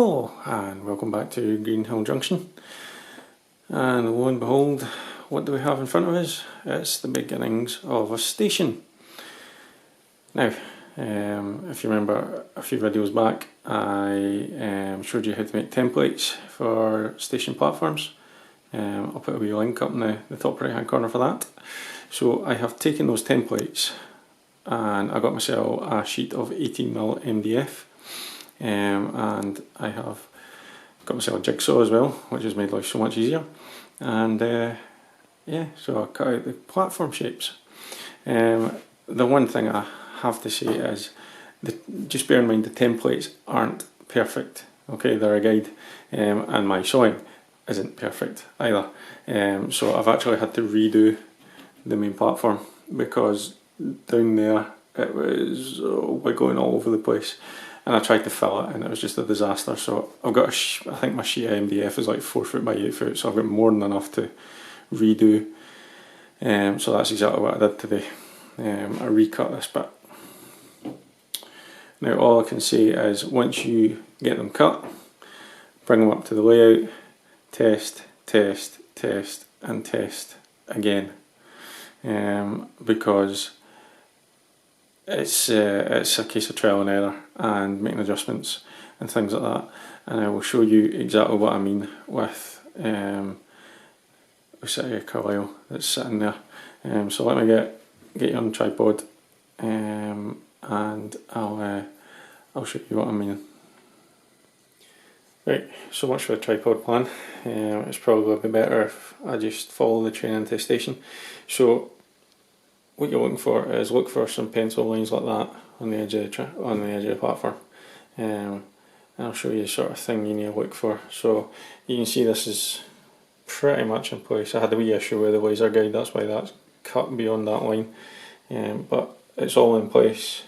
Hello and welcome back to Greenhill Junction, and lo and behold, what do we have in front of us? It's the beginnings of a station. Now, if you remember a few videos back, I showed you how to make templates for station platforms. I'll put a wee link up in the top right hand corner for that. So I have taken those templates and I got myself a sheet of 18mm MDF. And I have got myself a jigsaw as well, which has made life so much easier. And yeah, so I cut out the platform shapes. The one thing I have to say is, just bear in mind the templates aren't perfect. Okay, they're a guide, and my sewing isn't perfect either. So I've actually had to redo the main platform because down there it was wiggling all over the place. And I tried to fill it and it was just a disaster. So I've got I think my sheet of MDF is like 4 foot by 8 foot, so I've got more than enough to redo. So that's exactly what I did today. I recut this bit. Now all I can say is, once you get them cut, bring them up to the layout, test, test, test and test again. Because it's a case of trial and error and making adjustments and things like that, and I will show you exactly what I mean with City of Carlisle that's sitting there. So let me get you on the tripod, and I'll show you what I mean. Right, so much for the tripod plan. It's probably better if I just follow the train into the station. So what you're looking for is, look for some pencil lines like that on the edge of the platform, and I'll show you the sort of thing you need to look for. So you can see this is pretty much in place. I had a wee issue with the laser guide, that's why that's cut beyond that line, but it's all in place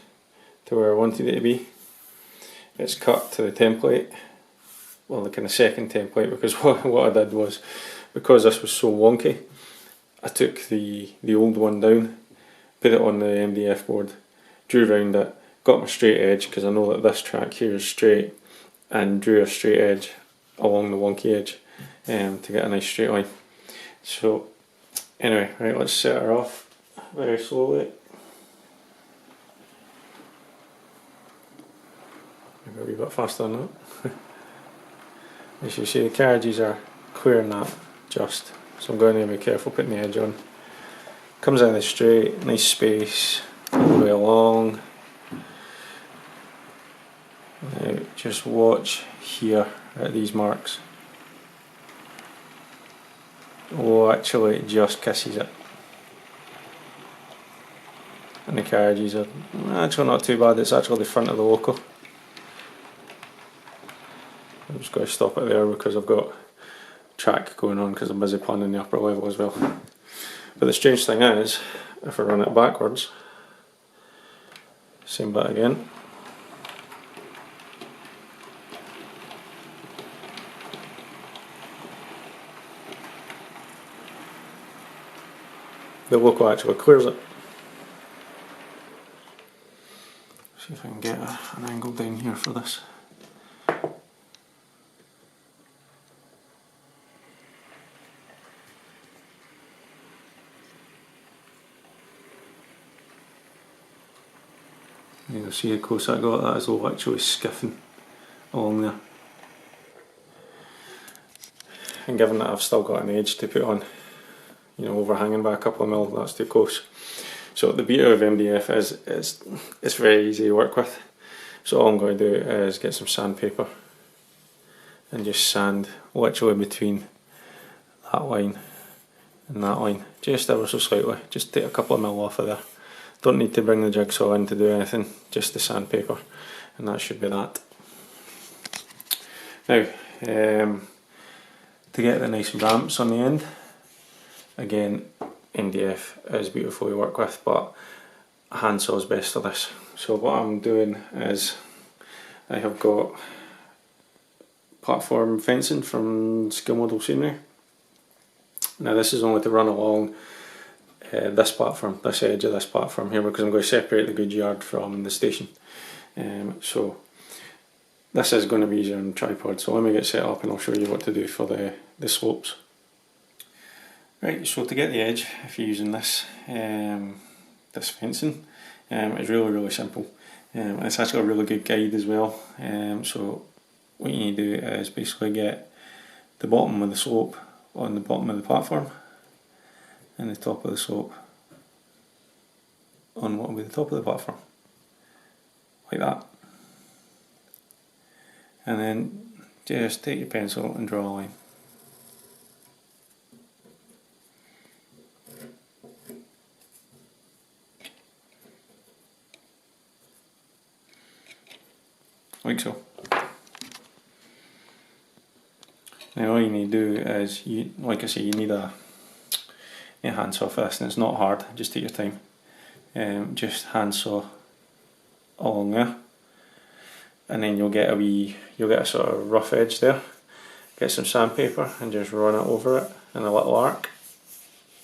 to where I wanted it to be. It's cut to the template, well, the kind of second template, because what I did was, because this was so wonky, I took the old one down, put it on the MDF board, drew around it, got my straight edge because I know that this track here is straight, and drew a straight edge along the wonky edge to get a nice straight line. So anyway, right, let's set her off very slowly. Maybe a wee bit faster than that. As you see, the carriages are clearing that just, so I'm going to be careful putting the edge on. Comes out of the straight, nice space all the way along. Now just watch here at these marks. Oh, actually it just kisses it. And the carriages are actually not too bad, it's actually the front of the local. I'm just going to stop it there because I've got track going on because I'm busy planning the upper level as well. But the strange thing is, if I run it backwards, same bit again. The local actually clears it. See if I can get an angle down here for this. You'll see how close I got. That is all actually skiffing along there. And given that I've still got an edge to put on, you know, overhanging by a couple of mil, that's too close. So the beauty of MDF is it's very easy to work with. So all I'm going to do is get some sandpaper and just sand literally between that line and that line, just ever so slightly. Just take a couple of mil off of there. Don't need to bring the jigsaw in to do anything, just the sandpaper, and that should be that. Now, to get the nice ramps on the end, again, MDF is beautiful to work with, but a handsaw is best for this. So what I'm doing is, I have got platform fencing from Skill Model Scenery. Now this is only to run along this platform, this edge of this platform here, because I'm going to separate the goods yard from the station. So this is going to be easier on the tripod, so let me get set up and I'll show you what to do for the slopes. Right, so to get the edge, if you're using this this fencing, it's really simple. It's actually a really good guide as well. So what you need to do is basically get the bottom of the slope on the bottom of the platform and the top of the slope on what will be the top of the platform, like that. And then just take your pencil and draw a line. Like so. Now all you need to do is, like I say, you need a handsaw for this, and it's not hard, just take your time. Just handsaw along there, and then you'll get a sort of rough edge there. Get some sandpaper and just run it over it in a little arc,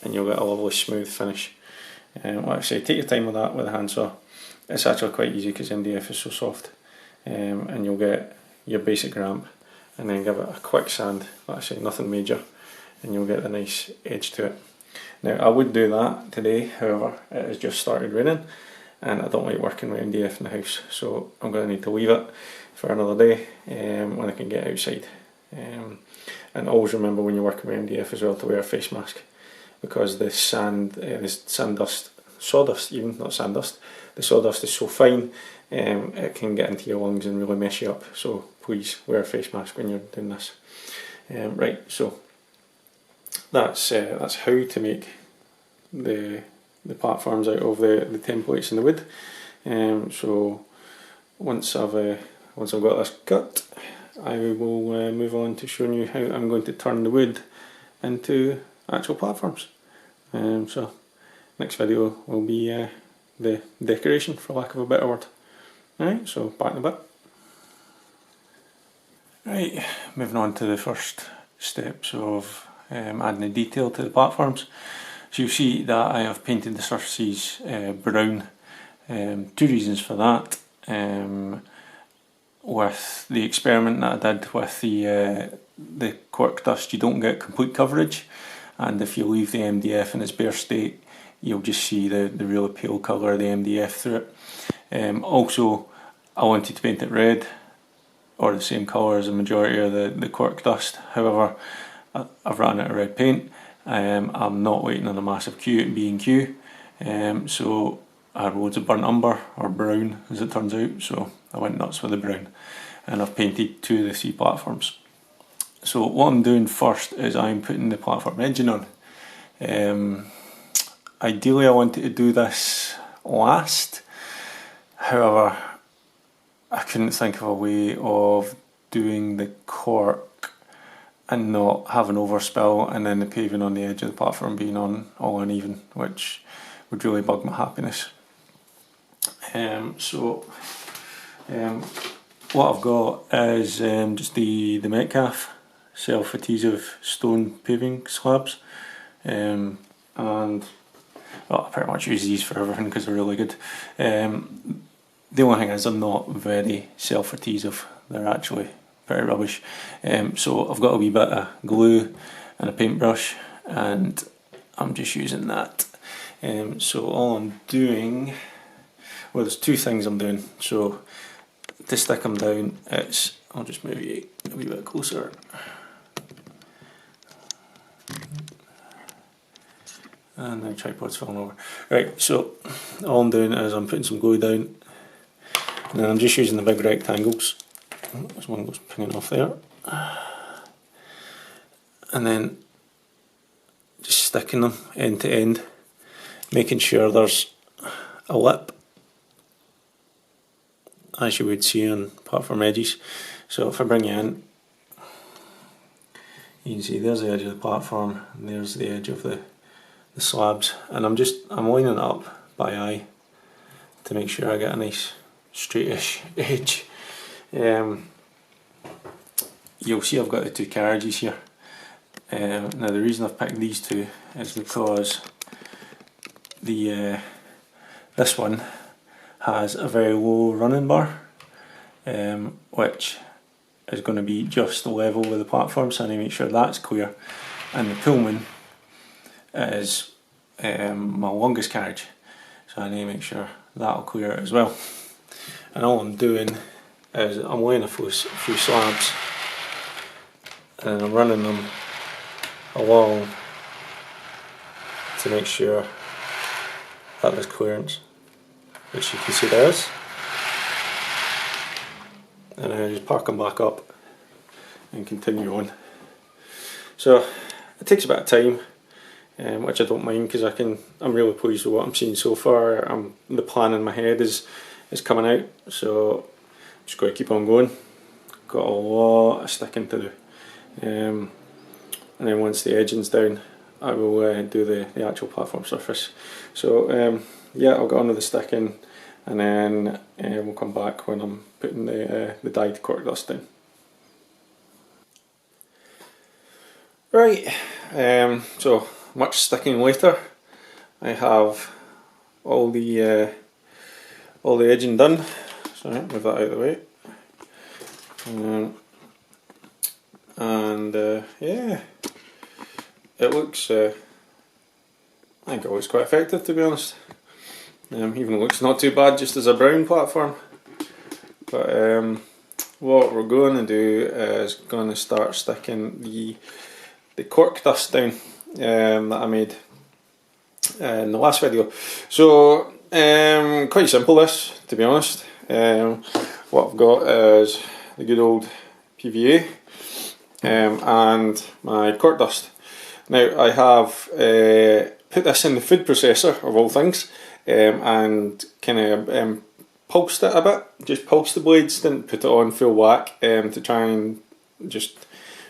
and you'll get a lovely smooth finish. Like I say, take your time with that with a handsaw. It's actually quite easy because MDF is so soft. And you'll get your basic ramp, and then give it a quick sand, like I say, nothing major, and you'll get a nice edge to it. Now I would do that today, however it has just started raining and I don't like working with MDF in the house, so I'm going to need to leave it for another day when I can get outside. And always remember when you're working with MDF as well to wear a face mask, because the sawdust even, not sandust, the sawdust is so fine, it can get into your lungs and really mess you up, so please wear a face mask when you're doing this. Right, so that's how to make the platforms out of the templates in the wood. So once I've got this cut, I will move on to showing you how I'm going to turn the wood into actual platforms. So next video will be the decoration, for lack of a better word. Alright, so back in a bit. Right, moving on to the first steps of adding the detail to the platforms. So you'll see that I have painted the surfaces brown. Two reasons for that. With the experiment that I did with the cork dust, you don't get complete coverage, and if you leave the MDF in its bare state, you'll just see the really pale colour of the MDF through it. Also, I wanted to paint it red, or the same colour as the majority of the cork dust. However, I've ran out of red paint. I'm not waiting on a massive queue at B&Q, so I had loads of burnt umber, or brown as it turns out, so I went nuts with the brown, and I've painted 2 of the 3 platforms. So what I'm doing first is I'm putting the platform edging on. Ideally I wanted to do this last, however I couldn't think of a way of doing the cork and not having overspill, and then the paving on the edge of the platform being all uneven, which would really bug my happiness. What I've got is just the Metcalf self-adhesive stone paving slabs, and well, I pretty much use these for everything because they're really good. The only thing is they're not very self-adhesive, they're actually pretty rubbish. So I've got a wee bit of glue and a paintbrush, and I'm just using that. So all I'm doing, well, there's 2 things I'm doing. So to stick them down, I'll just move you a wee bit closer. And the tripod's falling over. Right, so all I'm doing is I'm putting some glue down, and then I'm just using the big rectangles. There's one goes pinging off there. And then just sticking them end to end, making sure there's a lip, as you would see on platform edges. So if I bring you in, you can see there's the edge of the platform, and there's the edge of the slabs, and I'm lining it up by eye to make sure I get a nice straightish edge. You'll see I've got the 2 carriages here. Now the reason I've picked these 2 is because this one has a very low running bar, which is going to be just level with the platform, so I need to make sure that's clear. And the Pullman is my longest carriage, so I need to make sure that'll clear it as well. And all I'm doing is I'm laying a few slabs and I'm running them along to make sure that there's clearance, which you can see there is. And then I just park them back up and continue on. So it takes a bit of time, which I don't mind, because I'm really pleased with what I'm seeing so far. The plan in my head is coming out, so I'm just going to keep on going. Got a lot of sticking to do, and then once the edging's down, I will do the actual platform surface. So yeah, I'll get on with the sticking, and then we'll come back when I'm putting the dyed cork dust down. Right, so much sticking later. I have all the edging done, so move that out of the way. Yeah, it looks, I think it looks quite effective, to be honest. Even looks not too bad just as a brown platform. But what we're going to do is going to start sticking the cork dust down that I made in the last video. So quite simple this, to be honest. What I've got is the good old PVA and my cork dust. Now I have put this in the food processor of all things, and kind of pulsed it a bit, just pulsed the blades, didn't put it on full whack, to try and just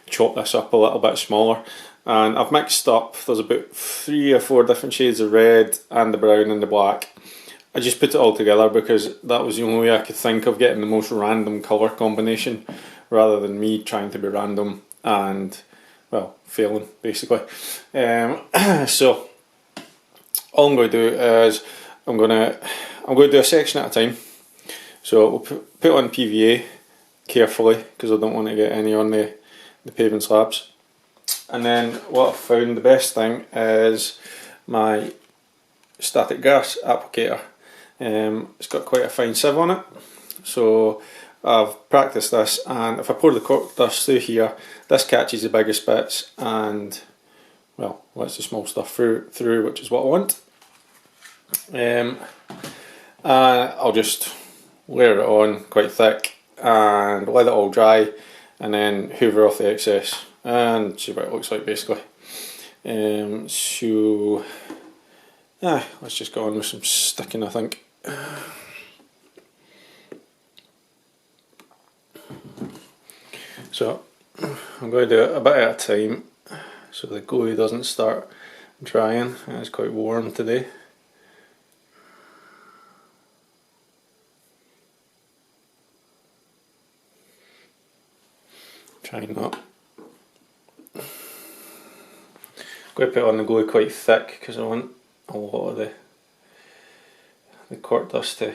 chop this up a little bit smaller. And I've mixed up, there's about 3 or 4 different shades of red and the brown and the black. I just put it all together because that was the only way I could think of getting the most random colour combination, rather than me trying to be random and, well, failing basically. So all I'm going to do is I'm going to do a section at a time. So we'll put on PVA carefully, because I don't want to get any on the paving slabs. And then what I've found the best thing is my static grass applicator. It's got quite a fine sieve on it, so I've practiced this, and if I pour the cork dust through here, this catches the biggest bits and, well, lets the small stuff through, which is what I want. I'll just layer it on quite thick and let it all dry, and then hoover off the excess and see what it looks like basically. So let's just go on with some sticking, I think. So I'm going to do it a bit at a time so the glue doesn't start drying. It's quite warm today. Trying not. I'm going to put on the glue quite thick because I want a lot of the cork dust to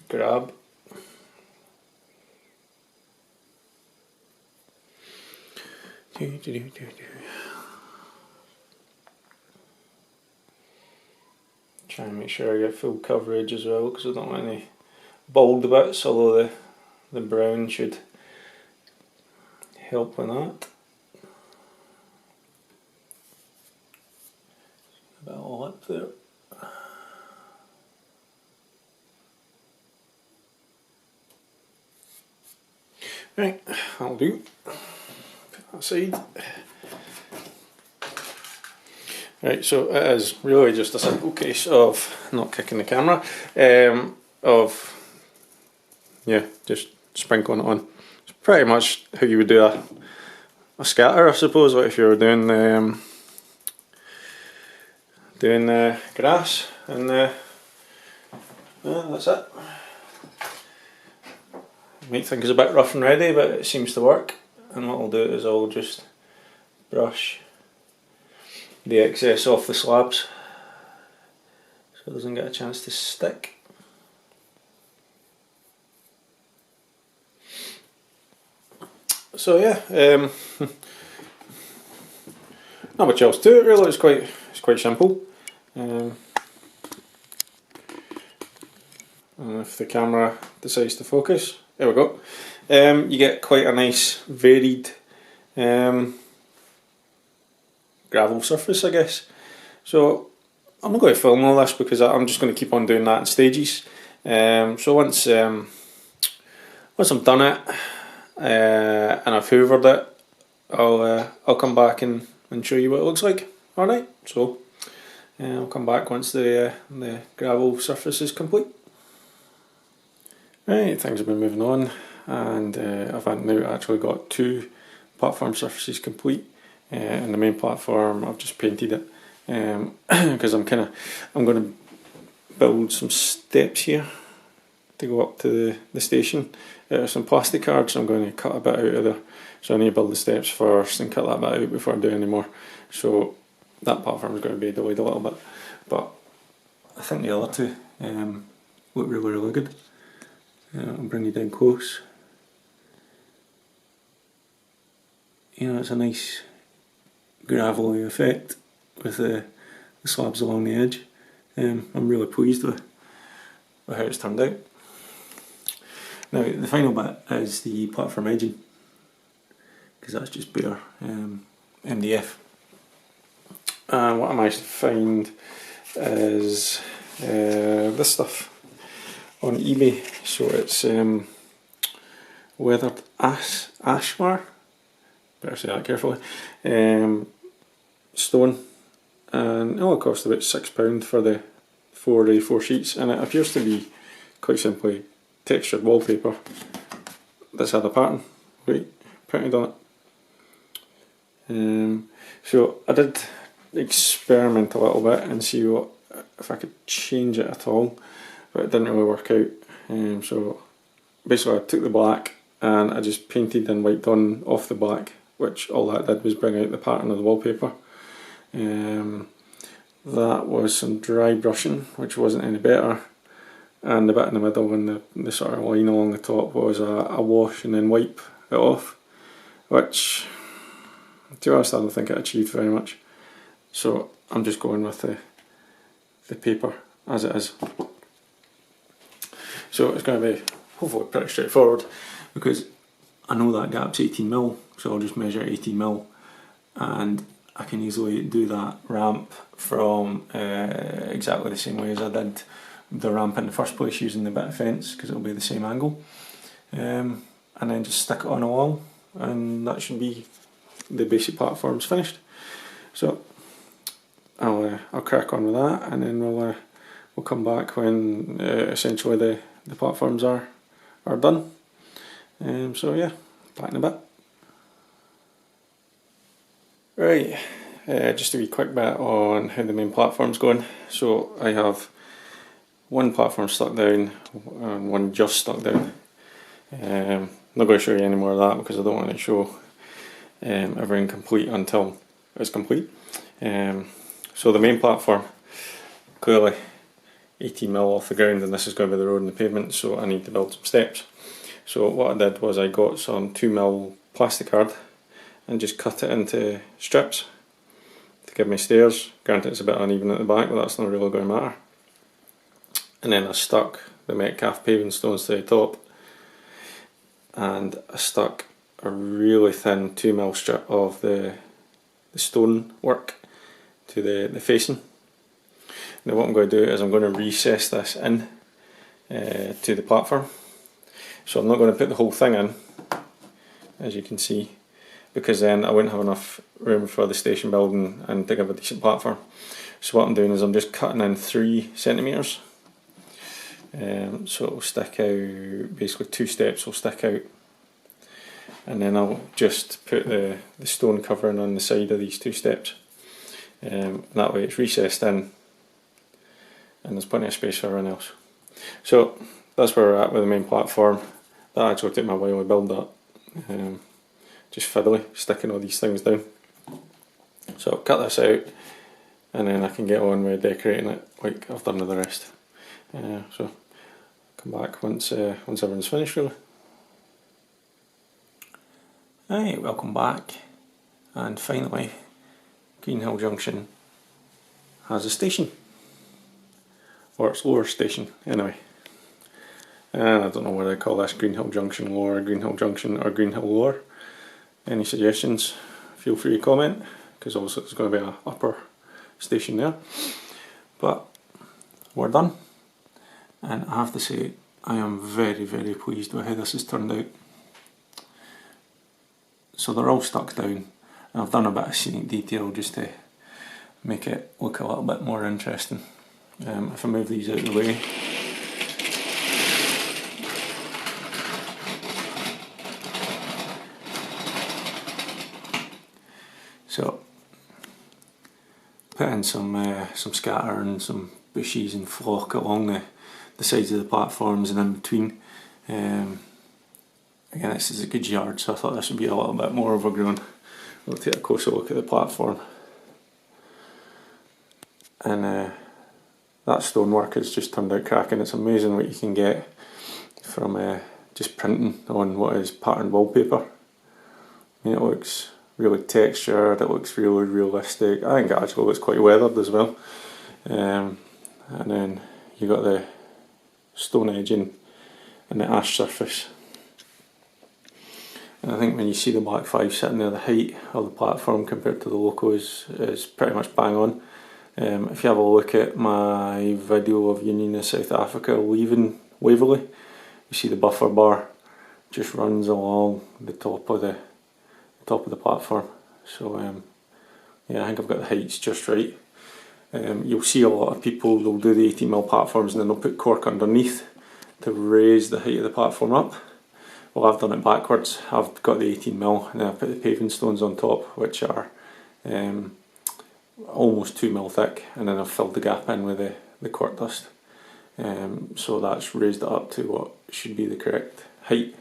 grab. Try and make sure I get full coverage as well, because I don't want any bald bits, although the brown should help with that. A bit of lip there. Right, that'll do. Put that aside. Right, so it is really just a simple case of not kicking the camera, just sprinkling it on. It's pretty much how you would do a scatter, I suppose, like if you were doing the grass, and that's it. You might think it's a bit rough and ready, but it seems to work. And what I'll do is I'll just brush the excess off the slabs so it doesn't get a chance to stick. So yeah, not much else to it really. It's quite simple. And if the camera decides to focus, there we go. You get quite a nice varied gravel surface, I guess. So I'm not going to film all this because I'm just going to keep on doing that in stages. So once I'm done it and I've hoovered it, I'll come back and show you what it looks like. All right. So I'll come back once the gravel surface is complete. Right, things have been moving on, and I've now actually got 2 platform surfaces complete. And the main platform, I've just painted it because I'm going to build some steps here to go up to the station. Some plastic cards, I'm going to cut a bit out of there. So I need to build the steps first and cut that bit out before I do any more. So that platform is going to be delayed a little bit, but I think the other 2 look really good. I'll bring you down close. You know, it's a nice gravelly effect with the slabs along the edge. I'm really pleased with how it's turned out. Now the final bit is the platform edging, because that's just bare MDF. And what I managed to find is this stuff on eBay. So it's weathered ashlar, better say that carefully, stone, and it only cost about £6 for the 4 sheets, and it appears to be quite simply textured wallpaper that's had a pattern printed on it. So I did experiment a little bit and see if I could change it at all, but it didn't really work out. So basically I took the black and I just painted and wiped on off the black, which all that did was bring out the pattern of the wallpaper. That was some dry brushing, which wasn't any better, and the bit in the middle and the sort of line along the top was a wash and then wipe it off, which, to be honest, I don't think it achieved very much. So I'm just going with the paper as it is. So it's going to be hopefully pretty straightforward, because I know that gap's 18mm, so I'll just measure 18mm, and I can easily do that ramp from exactly the same way as I did the ramp in the first place, using the bit of fence, because it'll be the same angle, and then just stick it on a wall, and that should be the basic platforms finished. So I'll crack on with that, and then we'll come back when essentially the platforms are done. So yeah, back in a bit. Right, just a wee quick bit on how the main platform's going. So I have 1 platform stuck down and 1 just stuck down. I'm not going to show you any more of that because I don't want to show everything complete until it's complete. So the main platform, clearly 18mm off the ground, and this is going to be the road and the pavement, so I need to build some steps. So what I did was I got some 2mm plastic card and just cut it into strips to give me stairs. Granted, it's a bit uneven at the back, but that's not really going to matter. And then I stuck the Metcalf paving stones to the top, and I stuck a really thin 2mm strip of the stone work to the facing. Now what I'm going to do is I'm going to recess this in to the platform. So I'm not going to put the whole thing in, as you can see, because then I wouldn't have enough room for the station building and to give a decent platform. So what I'm doing is I'm just cutting in 3cm. So it'll stick out, basically 2 steps will stick out, and then I'll just put the stone covering on the side of these 2 steps. That way it's recessed in and there's plenty of space for everyone else. So that's where we're at with the main platform. That actually took me a while to build that. Just fiddly, sticking all these things down. So I'll cut this out and then I can get on with decorating it like I've done with the rest. So come back once everyone's finished really. Right, welcome back, and finally Greenhill Junction has a station, or its lower station anyway. And I don't know whether I call this Greenhill Junction Lower, Greenhill Junction or Greenhill Lower. Any suggestions, feel free to comment, because also there's going to be an upper station there. But we're done, and I have to say I am very pleased with how this has turned out. So they're all stuck down, and I've done a bit of scenic detail just to make it look a little bit more interesting. If I move these out of the way, so put in some scatter and some bushes and flock along the sides of the platforms and in between. Again, this is a good yard, so I thought this would be a little bit more overgrown. We'll take a closer look at the platform. And that stonework has just turned out cracking. It's amazing what you can get from just printing on what is patterned wallpaper. I mean, it looks really textured, it looks really realistic. I think it actually looks quite weathered as well. And then you got the stone edging and the ash surface. And I think when you see the Mark 5 sitting there, the height of the platform compared to the loco is pretty much bang on. If you have a look at my video of Union of South Africa leaving Waverley, you see the buffer bar just runs along the top of the platform. So yeah, I think I've got the heights just right. You'll see a lot of people, they'll do the 18mm platforms and then they'll put cork underneath to raise the height of the platform up. Well, I've done it backwards. I've got the 18mm and then I've put the paving stones on top, which are almost 2mm thick, and then I've filled the gap in with the cork dust. So that's raised it up to what should be the correct height.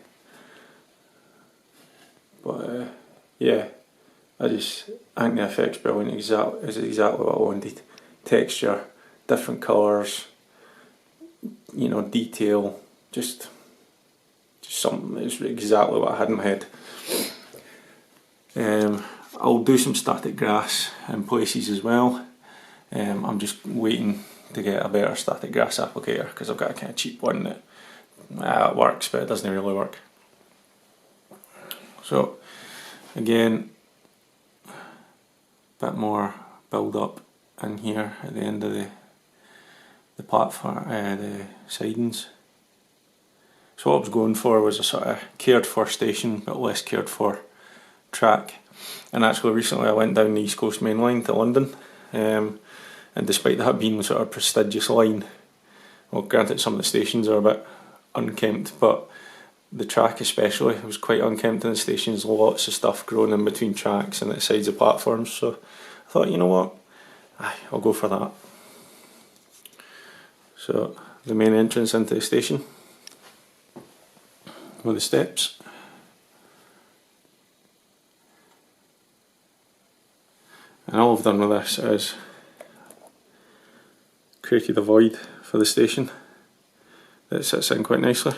But yeah, I think the effect's brilliant. Is exactly what I wanted. Texture, different colours, you know, detail, just something that's exactly what I had in my head. I'll do some static grass in places as well. I'm just waiting to get a better static grass applicator because I've got a kind of cheap one that it works, but it doesn't really work. So again, a bit more build up in here at the end of the platform, the sidings. So what I was going for was a sort of cared for station but less cared for track. And actually recently I went down the East Coast Main Line to London, and despite that being sort of a prestigious line, well, granted some of the stations are a bit unkempt, but the track especially was quite unkempt in the stations. Lots of stuff growing in between tracks and at the sides of platforms, so I thought, you know what, I'll go for that. So the main entrance into the station with the steps. And all I've done with this is created a void for the station that sits in quite nicely.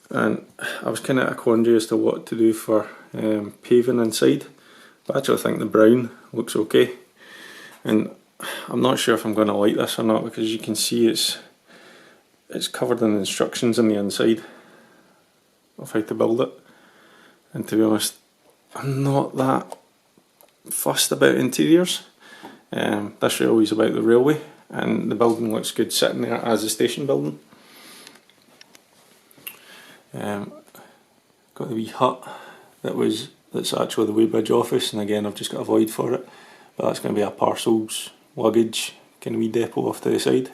And I was kind of at a quandary as to what to do for paving inside, but I actually think the brown looks okay. And I'm not sure if I'm going to like this or not, because you can see it's covered in instructions on the inside of how to build it. And to be honest, I'm not that fussed about interiors. This railway is about the railway, and the building looks good sitting there as a station building. Got the wee hut that's actually the Weybridge office, and again I've just got a void for it, but that's going to be a parcels, luggage, kind of wee depot off to the side.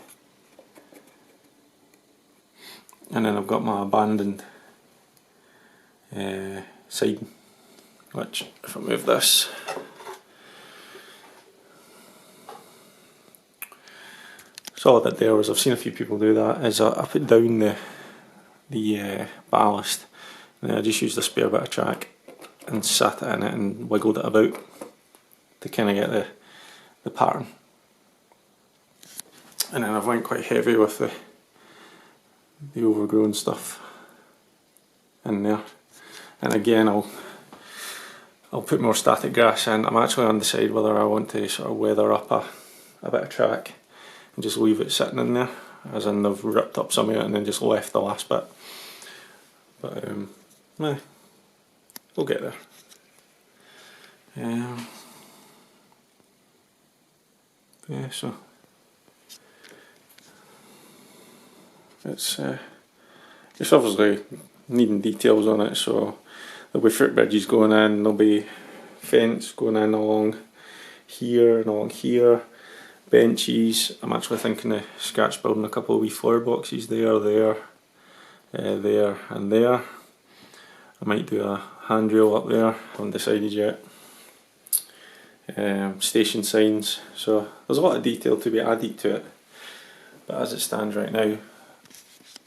And then I've got my abandoned siding, which if I move this, so all I did there was, I've seen a few people do that, is I put down the ballast, and then I just used a spare bit of track and sat it in it and wiggled it about to kind of get the pattern. And then I've went quite heavy with the overgrown stuff. in there. And again, I'll put more static grass in. I'm actually undecided whether I want to sort of weather up a bit of track and just leave it sitting in there, as in they've ripped up some of it and then just left the last bit. But nah, we'll get there. Yeah, so it's obviously needing details on it, so there'll be fruit bridges going in, there'll be fence going in along here and along here, benches. I'm actually thinking of scratch building a couple of wee flower boxes there and there. I might do a handrail up there, haven't decided yet. Station signs, so there's a lot of detail to be added to it, but as it stands right now,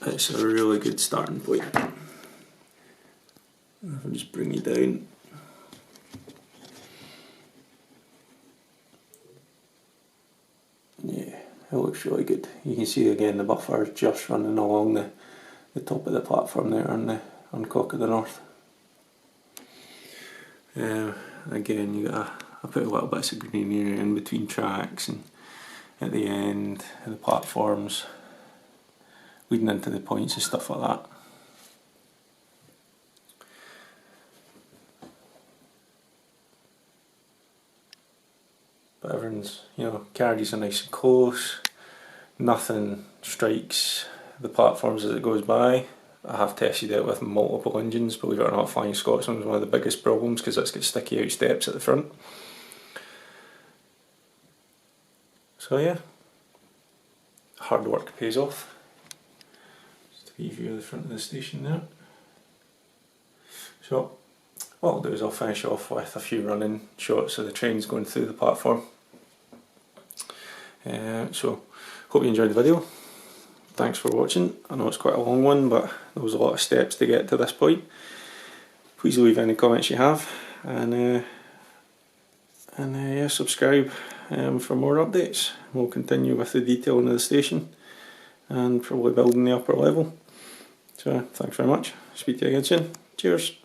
it's a really good starting point. I'll just bring you down. Yeah, it looks really good. You can see again the buffer just running along the top of the platform there on Cock of the North. Again, I put a little bits of greenery in between tracks and at the end of the platforms, leading into the points and stuff like that. But everyone's, carriages are nice and close, nothing strikes the platforms as it goes by. I have tested it with multiple engines, believe it or not. Flying Scotsman was one of the biggest problems because it's got sticky out steps at the front. So yeah, hard work pays off. Just a wee view of the front of the station there. So what I'll do is I'll finish off with a few running shots of the trains going through the platform. So hope you enjoyed the video. Thanks for watching. I know it's quite a long one, but there was a lot of steps to get to this point. Please leave any comments you have, and yeah, subscribe for more updates. We'll continue with the detailing of the station and probably building the upper level. So thanks very much. Speak to you again soon. Cheers.